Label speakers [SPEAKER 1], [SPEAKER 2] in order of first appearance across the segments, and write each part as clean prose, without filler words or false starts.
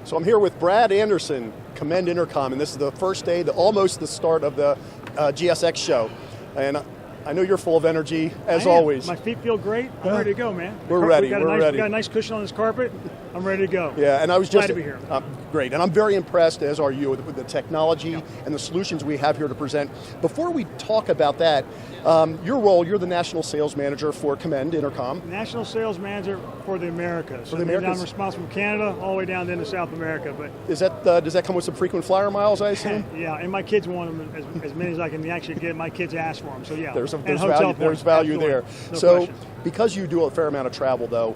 [SPEAKER 1] So I'm here with Brad Anderson, Commend Intercom, and this is the first day, almost the start of the GSX show. And I know you're full of energy, as always.
[SPEAKER 2] My feet feel great. I'm ready to go, man.
[SPEAKER 1] We're ready.
[SPEAKER 2] We got a nice cushion on this carpet. I'm ready to go.
[SPEAKER 1] Yeah, and I was just
[SPEAKER 2] glad to be here.
[SPEAKER 1] Great, and I'm very impressed, as are you, with the technology and the solutions we have here to present. Before we talk about that, your role, you're the National Sales Manager for Commend Intercom.
[SPEAKER 2] National Sales Manager for the Americas.
[SPEAKER 1] For the Americas.
[SPEAKER 2] I'm responsible from Canada all the way down into South America. But
[SPEAKER 1] is that does that come with some frequent flyer miles, I assume?
[SPEAKER 2] Yeah, and my kids want them as many as I can actually get. My kids ask for them, so yeah.
[SPEAKER 1] There's value there.
[SPEAKER 2] No question.
[SPEAKER 1] Because you do a fair amount of travel, though,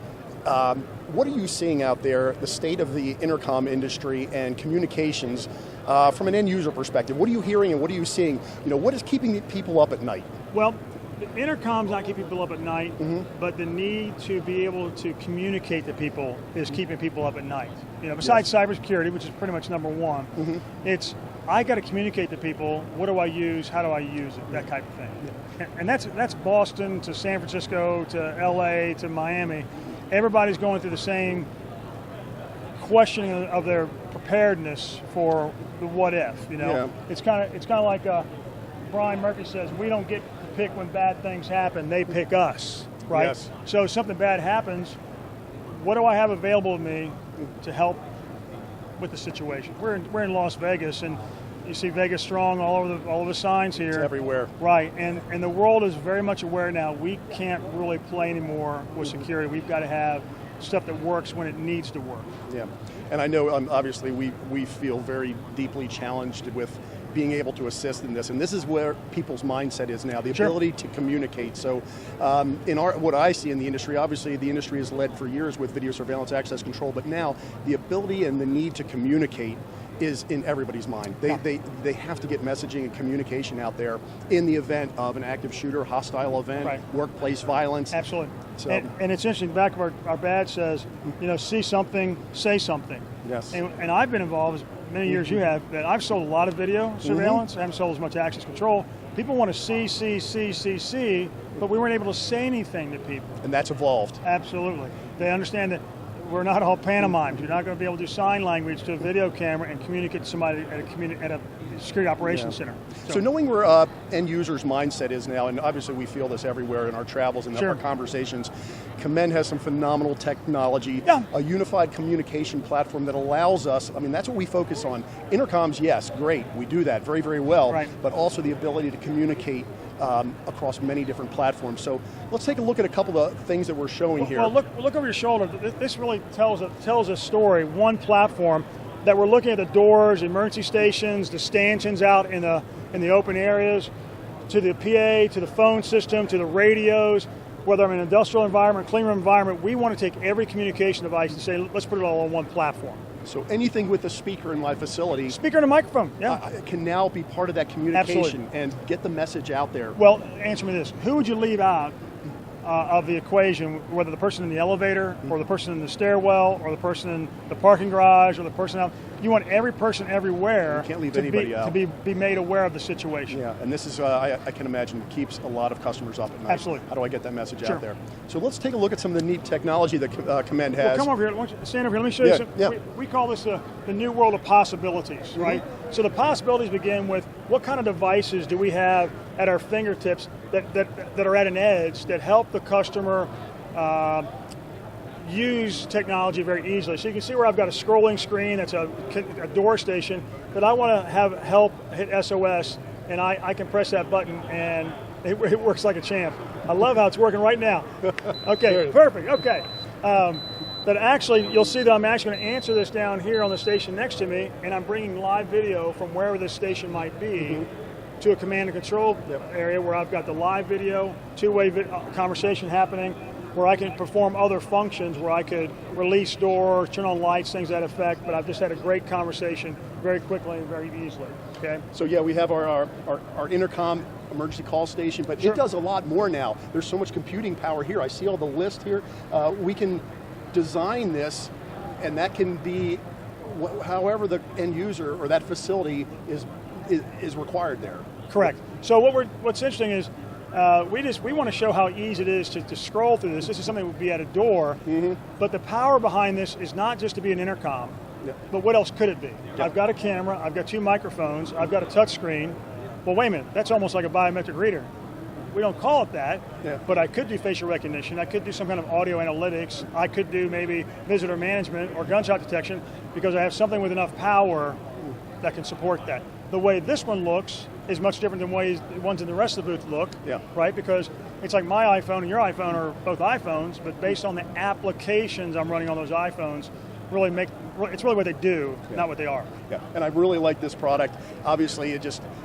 [SPEAKER 1] what are you seeing out there, the state of the intercom industry and communications from an end user perspective? What are you hearing and what are you seeing? You know, what is keeping people up at night?
[SPEAKER 2] Well, the intercom's not keeping people up at night, but the need to be able to communicate to people is keeping people up at night. You know, besides cybersecurity, which is pretty much number one, it's I got to communicate to people. What do I use? How do I use it? That type of thing. And that's Boston to San Francisco to LA to Miami. Everybody's going through the same questioning of their preparedness for the what if. You know, it's kind of like Brian Murphy says, we don't get to pick when bad things happen; they pick us, right?
[SPEAKER 1] Yes.
[SPEAKER 2] So if something bad happens, what do I have available to me to help with the situation? We're in Las Vegas, and you see Vegas Strong all over the signs here.
[SPEAKER 1] It's everywhere.
[SPEAKER 2] Right, and the world is very much aware now. We can't really play anymore with security. We've got to have stuff that works when it needs to work.
[SPEAKER 1] Yeah, and I know obviously we feel very deeply challenged with being able to assist in this, and this is where people's mindset is now, the ability to communicate. So what I see in the industry, obviously the industry has led for years with video surveillance access control, but now the ability and the need to communicate is in everybody's mind. They have to get messaging and communication out there in the event of an active shooter, hostile event, workplace violence.
[SPEAKER 2] Absolutely. So, and it's interesting, the back of our badge says, you know, see something, say something.
[SPEAKER 1] Yes.
[SPEAKER 2] And I've been involved, as many years you have, that I've sold a lot of video surveillance. I haven't sold as much access control. People want to see, but we weren't able to say anything to people.
[SPEAKER 1] And that's evolved.
[SPEAKER 2] Absolutely. They understand that we're not all pantomimes. You're not going to be able to do sign language to a video camera and communicate to somebody at a security operations center.
[SPEAKER 1] So knowing where end users' mindset is now, and obviously we feel this everywhere in our travels and our conversations, Commend has some phenomenal technology, a unified communication platform that allows us, I mean, that's what we focus on. Intercoms, yes, great, we do that very, very well, but also the ability to communicate across many different platforms. So let's take a look at a couple of things that we're showing here.
[SPEAKER 2] Well, look over your shoulder. This really tells a story. One platform that we're looking at the doors, emergency stations, the stanchions out in the open areas, to the PA, to the phone system, to the radios. Whether I'm in an industrial environment, clean room environment, we want to take every communication device and say, let's put it all on one platform.
[SPEAKER 1] So anything with a speaker in my facility,
[SPEAKER 2] speaker and a microphone,
[SPEAKER 1] can now be part of that communication and get the message out there.
[SPEAKER 2] Well, answer me this: who would you leave out of the equation? Whether the person in the elevator, or the person in the stairwell, or the person in the parking garage, or the person out. You want every person everywhere.
[SPEAKER 1] You can't leave anybody out.
[SPEAKER 2] To be made aware of the situation.
[SPEAKER 1] Yeah, and this is, I can imagine, keeps a lot of customers up at night.
[SPEAKER 2] Absolutely.
[SPEAKER 1] How do I get that message out there? So let's take a look at some of the neat technology that Commend has.
[SPEAKER 2] Well, come over here. Why don't you stand over here. Let me show you something. We call this the new world of possibilities, right? So the possibilities begin with what kind of devices do we have at our fingertips that are at an edge that help the customer use technology very easily. So you can see where I've got a scrolling screen that's a door station that I want to have help hit SOS, and I can press that button and it works like a champ. I love how it's working right now. Okay, perfect, okay. But actually, you'll see that I'm actually going to answer this down here on the station next to me, and I'm bringing live video from wherever this station might be to a command and control area where I've got the live video, two-way conversation happening, where I can perform other functions, where I could release doors, turn on lights, things to that effect, but I've just had a great conversation very quickly and very easily, okay?
[SPEAKER 1] So yeah, we have our intercom emergency call station, but it does a lot more now. There's so much computing power here. I see all the list here. We can design this, and that can be however the end user or that facility is required there.
[SPEAKER 2] Correct. So what's interesting is we want to show how easy it is to scroll through this. This is something that would be at a door, but the power behind this is not just to be an intercom. but what else could it be?
[SPEAKER 1] Yeah.
[SPEAKER 2] I've got a camera, I've got 2 microphones, I've got a touch screen. Well, wait a minute, that's almost like a biometric reader. We don't call it that, but I could do facial recognition, I could do some kind of audio analytics, I could do maybe visitor management or gunshot detection because I have something with enough power that can support that. The way this one looks is much different than the way the ones in the rest of the booth look, right? Because it's like my iPhone and your iPhone are both iPhones, but based on the applications I'm running on those iPhones, it's really what they do, not what they are.
[SPEAKER 1] Yeah, and I really like this product. Obviously,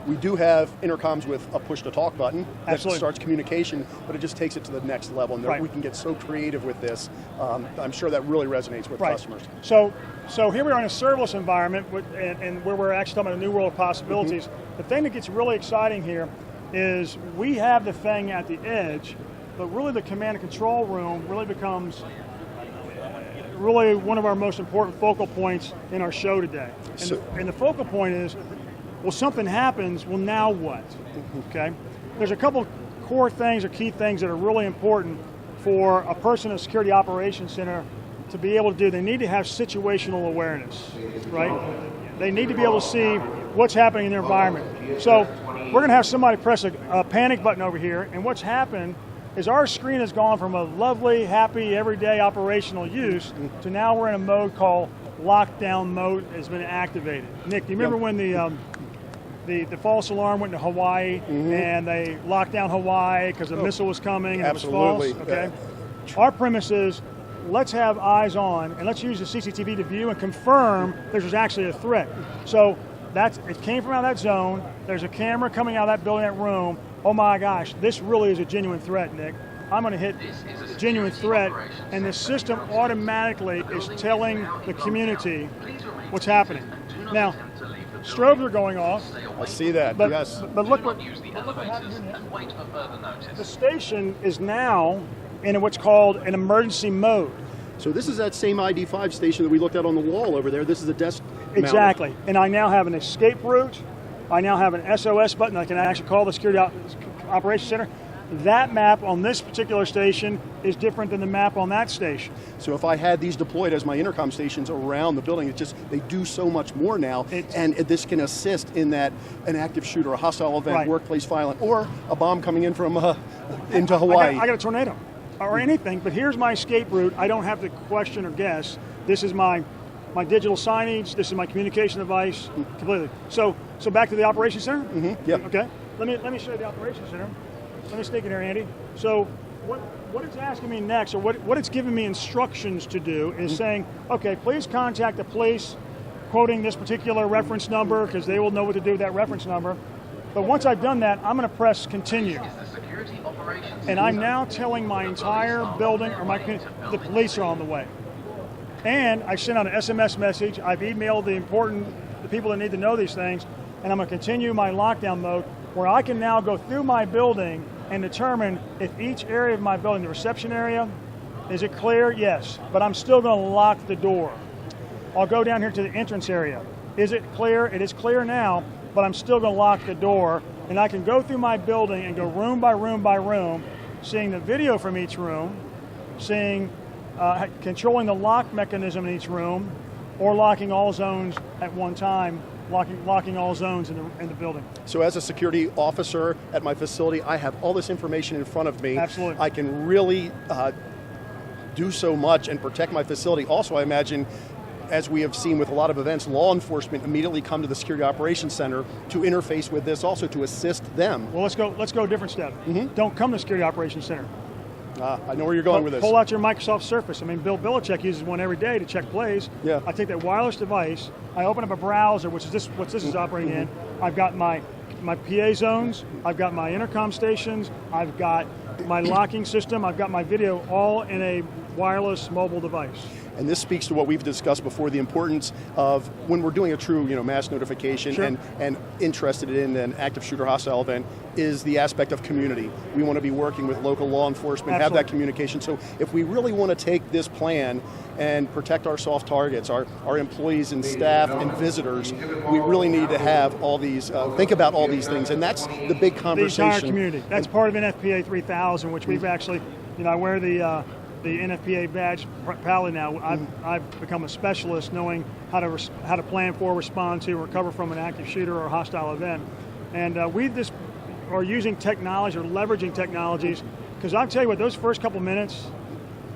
[SPEAKER 1] we do have intercoms with a push-to-talk button that starts communication, but it just takes it to the next level, and we can get so creative with this. I'm sure that really resonates with customers.
[SPEAKER 2] So here we are in a serverless environment, and where we're actually talking about a new world of possibilities. The thing that gets really exciting here is we have the thing at the edge, but really the command and control room really becomes really one of our most important focal points in our show today. And the focal point is, well, something happens, well, now what? Okay? There's a couple core things or key things that are really important for a person in a security operations center to be able to do. They need to have situational awareness, right? They need to be able to see what's happening in their environment. So we're going to have somebody press a panic button over here, and what's happened is our screen has gone from a lovely, happy, everyday operational use to now we're in a mode called lockdown mode has been activated. Nick, do you remember when the false alarm went to Hawaii and they locked down Hawaii because the missile was coming and it was false? Okay. Our premise is let's have eyes on and let's use the CCTV to view and confirm there's actually a threat. So it came from out of that zone. There's a camera coming out of that building, that room. Oh my gosh, this really is a genuine threat, Nick. I'm going to hit genuine threat, and the system automatically is telling the community what's happening. Now, strobes are going off.
[SPEAKER 1] I see that, yes.
[SPEAKER 2] But look what happened here. The station is now in what's called an emergency mode.
[SPEAKER 1] So this is that same ID5 station that we looked at on the wall over there. This is a desk mounted.
[SPEAKER 2] Exactly, and I now have an escape route. I now have an SOS button. I can actually call the Security Operations Center. That map on this particular station is different than the map on that station.
[SPEAKER 1] So if I had these deployed as my intercom stations around the building, they do so much more now, and this can assist in that an active shooter, a hostile event, workplace violence, or a bomb coming in from into Hawaii.
[SPEAKER 2] I got a tornado, or anything, but here's my escape route. I don't have to question or guess. This is my digital signage, this is my communication device, completely. So back to the operations center?
[SPEAKER 1] Yeah.
[SPEAKER 2] Okay. Let me show you the operations center. Let me stick in here, Andy. So what it's asking me next, or what it's giving me instructions to do is saying, okay, please contact the police, quoting this particular reference number, because they will know what to do with that reference number. But once I've done that, I'm going to press continue. And I'm now telling my entire building, or the police are on the way. And I sent out an SMS message. I've emailed the people that need to know these things, and I'm going to continue my lockdown mode where I can now go through my building and determine if each area of my building, the reception area, is it clear? Yes, but I'm still going to lock the door. I'll go down here to the entrance area. Is it clear? It is clear now, but I'm still going to lock the door, and I can go through my building and go room by room by room, seeing the video from each room, controlling the lock mechanism in each room, or locking all zones at one time, locking all zones in the building.
[SPEAKER 1] So as a security officer at my facility, I have all this information in front of me.
[SPEAKER 2] Absolutely.
[SPEAKER 1] I can really do so much and protect my facility. Also, I imagine, as we have seen with a lot of events, law enforcement immediately come to the Security Operations Center to interface with this, also to assist them.
[SPEAKER 2] Well, let's go a different step. Don't come to the Security Operations Center.
[SPEAKER 1] I know where you're going with this.
[SPEAKER 2] Pull out your Microsoft Surface. I mean, Bill Belichick uses one every day to check plays.
[SPEAKER 1] Yeah.
[SPEAKER 2] I take that wireless device, I open up a browser, which is what this is operating in. I've got my PA zones, I've got my intercom stations, I've got my locking system, I've got my video, all in a wireless mobile device.
[SPEAKER 1] And this speaks to what we've discussed before, the importance of when we're doing a true mass notification and interested in an active shooter hostile event is the aspect of community. We want to be working with local law enforcement, have that communication. So if we really want to take this plan and protect our soft targets, our employees and staff and visitors, we really need to have all these, think about all these things. And that's the big conversation.
[SPEAKER 2] The entire community. That's part of NFPA 3000, which we've actually, I wear the the NFPA badge proudly now. I've become a specialist knowing how to plan for, respond to, recover from an active shooter or hostile event. And we just are using technology or leveraging technologies, because I'll tell you what, those first couple minutes,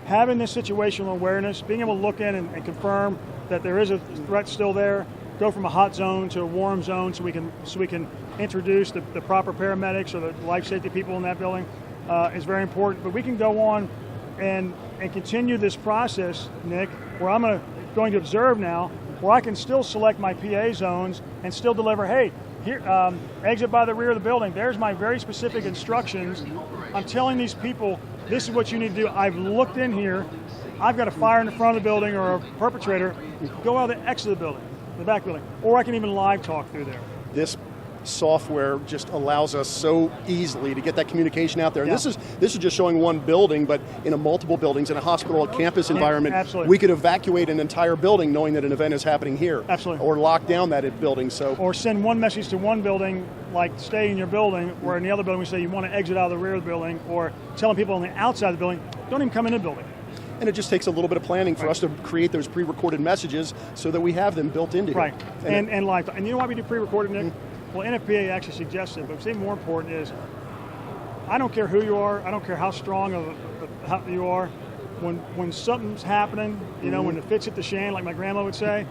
[SPEAKER 2] having this situational awareness, being able to look in and confirm that there is a threat still there, go from a hot zone to a warm zone so we can introduce the proper paramedics or the life safety people in that building is very important. But we can go on and continue this process, Nick, where I'm going to observe now, where I can still select my PA zones and still deliver, hey, here, exit by the rear of the building. There's my very specific instructions. I'm telling these people, this is what you need to do. I've looked in here. I've got a fire in the front of the building or a perpetrator. Go out the exit of the building, the back building. Or I can even live talk through there.
[SPEAKER 1] This software just allows us so easily to get that communication out there. And this is just showing one building, but in multiple buildings, in a hospital, a campus environment,
[SPEAKER 2] absolutely.
[SPEAKER 1] We could evacuate an entire building knowing that an event is happening here.
[SPEAKER 2] Absolutely.
[SPEAKER 1] Or lock down that building. So.
[SPEAKER 2] Or send one message to one building, like stay in your building, where in the other building we say you want to exit out of the rear of the building, or telling people on the outside of the building, don't even come in the building.
[SPEAKER 1] And it just takes a little bit of planning for us to create those pre-recorded messages so that we have them built into
[SPEAKER 2] right.
[SPEAKER 1] here.
[SPEAKER 2] And live. And you know why we do pre-recorded, Nick? Well, NFPA actually suggests it, but what's even more important is, I don't care who you are, I don't care how strong how you are, when something's happening, you know, when the fits hit the shan, like my grandma would say,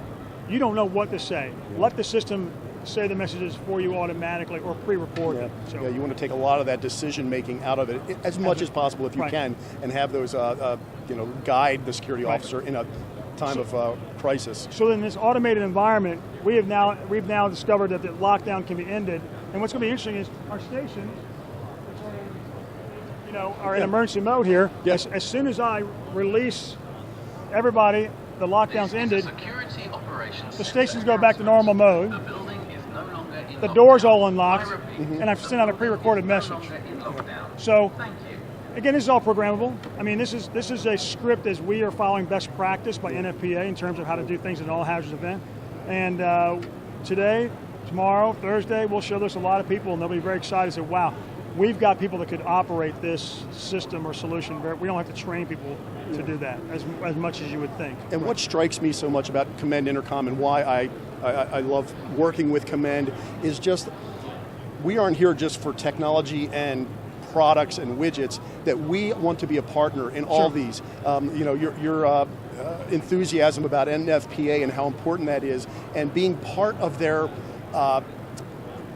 [SPEAKER 2] you don't know what to say. Let the system say the messages for you automatically or pre-record it. So.
[SPEAKER 1] Yeah, you want to take a lot of that decision making out of it as much as possible if you can, and have those, guide the security officer in a time of crisis.
[SPEAKER 2] So in this automated environment, we've now discovered that the lockdown can be ended. And what's going to be interesting is our stations, are in emergency mode here.
[SPEAKER 1] Yes.
[SPEAKER 2] As soon as I release everybody, the lockdown's ended. The stations go back to normal mode. The door's all unlocked, and I've sent out a pre-recorded message. So. Again, this is all programmable. I mean, this is a script as we are following best practice by NFPA in terms of how to do things in an all-hazards event. And today, tomorrow, Thursday, we'll show this to a lot of people, and they'll be very excited and say, wow, we've got people that could operate this system or solution. We don't have to train people to do that as much as you would think.
[SPEAKER 1] And what strikes me so much about Commend Intercom and why I love working with Commend is just, we aren't here just for technology and products and widgets, that we want to be a partner in all these. Your enthusiasm about NFPA and how important that is, and being part of their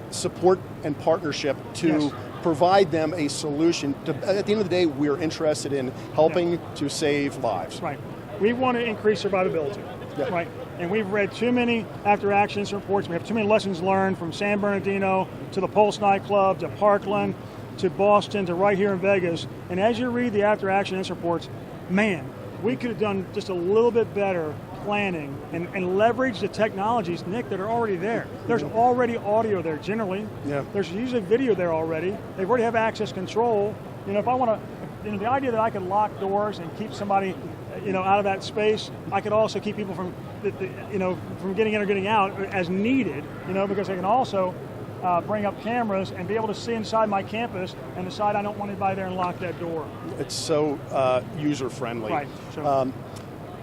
[SPEAKER 1] support and partnership to provide them a solution. At the end of the day, we're interested in helping to save lives.
[SPEAKER 2] Right. We want to increase survivability.
[SPEAKER 1] Yeah.
[SPEAKER 2] Right. And we've read too many after-action incident reports. We have too many lessons learned from San Bernardino to the Pulse nightclub to Parkland to Boston to right here in Vegas. And as you read the after-action incident reports, man, we could have done just a little bit better planning and leverage the technologies, Nick, that are already there. There's already audio there generally.
[SPEAKER 1] Yeah.
[SPEAKER 2] There's usually video there already. They already have access control. If I want to, the idea that I could lock doors and keep somebody, out of that space, I could also keep people from getting in or getting out as needed, because I can also bring up cameras and be able to see inside my campus and decide I don't want anybody there and lock that door.
[SPEAKER 1] It's so user-friendly.
[SPEAKER 2] Right.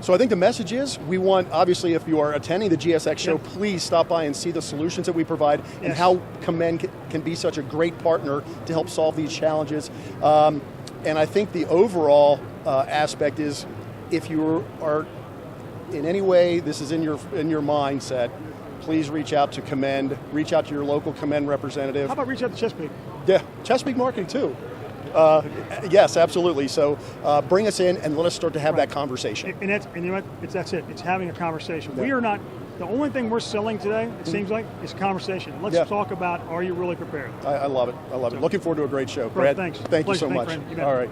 [SPEAKER 1] So I think the message is, we want, obviously, if you are attending the GSX show, please stop by and see the solutions that we provide and how Commend can be such a great partner to help solve these challenges. And I think the overall aspect is, if you are in any way, this is in your mindset, please reach out to Commend, reach out to your local Commend representative.
[SPEAKER 2] How about reach out to Chesapeake?
[SPEAKER 1] Yeah, Chesapeake Marketing too. Yes, absolutely. So bring us in and let us start to have that conversation.
[SPEAKER 2] And you know what? That's it. It's having a conversation. Yeah. We are not, the only thing we're selling today, it seems like, is conversation. Let's talk about, are you really prepared?
[SPEAKER 1] I love it. I love it. Looking forward to a great show. Brad,
[SPEAKER 2] thanks.
[SPEAKER 1] Thank you so much.
[SPEAKER 2] Friend.
[SPEAKER 1] All right.